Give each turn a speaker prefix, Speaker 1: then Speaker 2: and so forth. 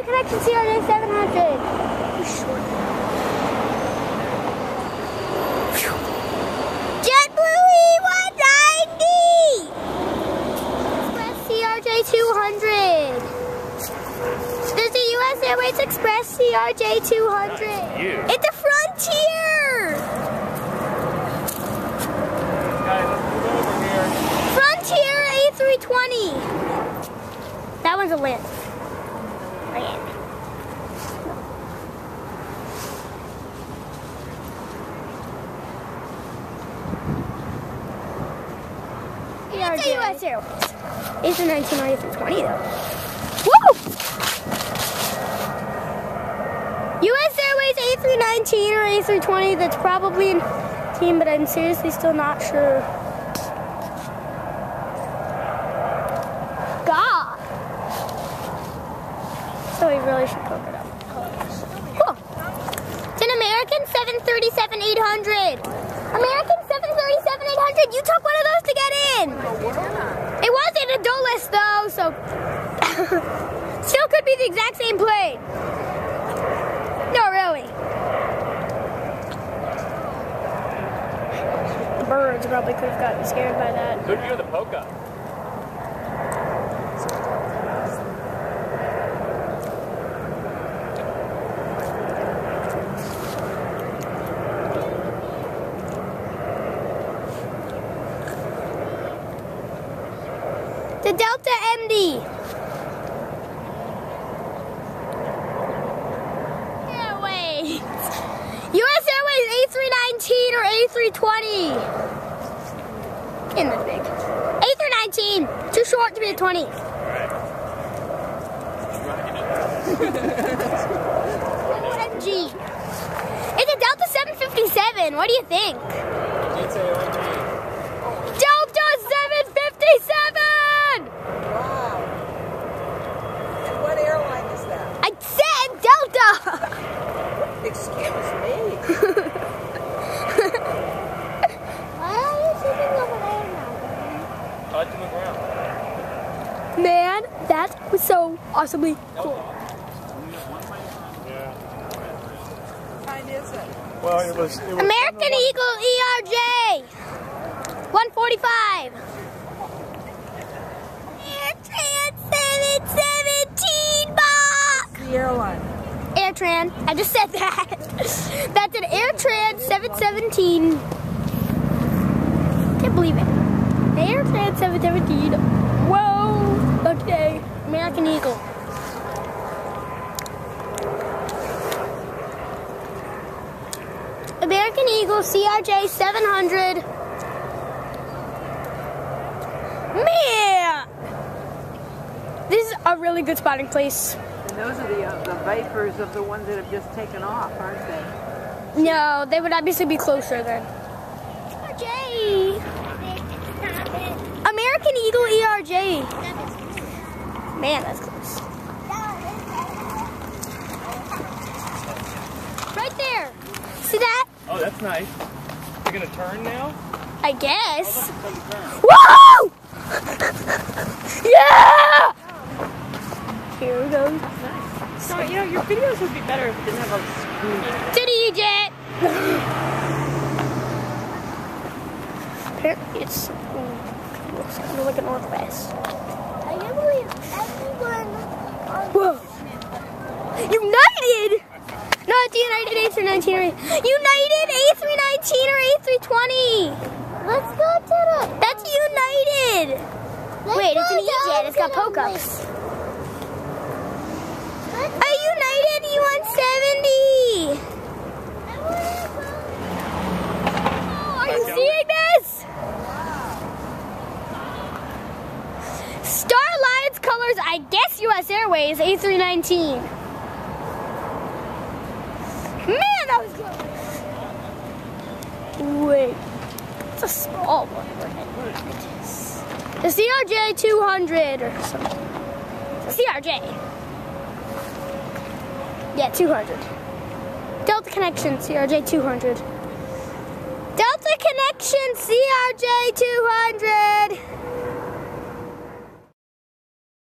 Speaker 1: connection CRJ 700. JetBlue E190. Express CRJ 200. There's a US Airways Express CRJ 200. It's a Frontier.
Speaker 2: Guys, let's move over here.
Speaker 1: Frontier A320. That one's a Lynn. It's a US Airways. A319 or A320 though. Woo! US Airways A319 or A320, that's probably a team, but I'm seriously still not sure. God! So we really should cook it up. Cool. It's an American 737-800. American 737-800. You took one of those to get in. It was in a Dulles though, so still could be the exact same plane. No, really. The birds probably could have gotten scared by that.
Speaker 2: Good view of the Polka.
Speaker 1: The Delta MD. Airways. US Airways A319 or A320. In this big. A319. Too short to be a 20. OMG. It's a Delta 757. What do you think?
Speaker 2: It's a
Speaker 1: Delta 757!
Speaker 3: Wow. And what airline is that?
Speaker 1: I said Delta!
Speaker 3: Excuse me.
Speaker 1: Why are you sitting over there now?
Speaker 2: Touch on the ground.
Speaker 1: Man, that was so awesomely cool.
Speaker 2: Yeah.
Speaker 3: What kind is it?
Speaker 2: Well, it was
Speaker 1: American Eagle ERJ 145. AirTran 717 box.
Speaker 3: The airline.
Speaker 1: AirTran. I just said that. That's an AirTran 717. Can't believe it. AirTran 717. Whoa. Okay. American Eagle. American Eagle CRJ 700. Man! This is a really good spotting place.
Speaker 3: And those are the vapors of the ones that have just taken off, aren't they?
Speaker 1: No, they would obviously be closer then. ERJ! American Eagle ERJ. Man, that's close. Right there. See that?
Speaker 2: Oh, that's nice. You're gonna turn now?
Speaker 1: I guess.
Speaker 2: Oh, look, it's turn.
Speaker 1: Whoa! Yeah! Here we go.
Speaker 4: So, you know, your videos would be better if it didn't have all the screaming.
Speaker 1: City jet. Apparently it's looks kind of like a northwest. I can't believe everyone. Whoa! United. No, it's United A319 or United A319 or A320. Let's go to the. That's United. Wait, it's an E-jet. It's got poke-ups. A United E170. Oh, are you seeing this? Star Alliance colors, I guess US Airways A319. Man, that was good. Wait, it's a small one. The CRJ 200 or something. CRJ. Yeah, 200. Delta Connection, CRJ 200. Delta Connection, CRJ 200.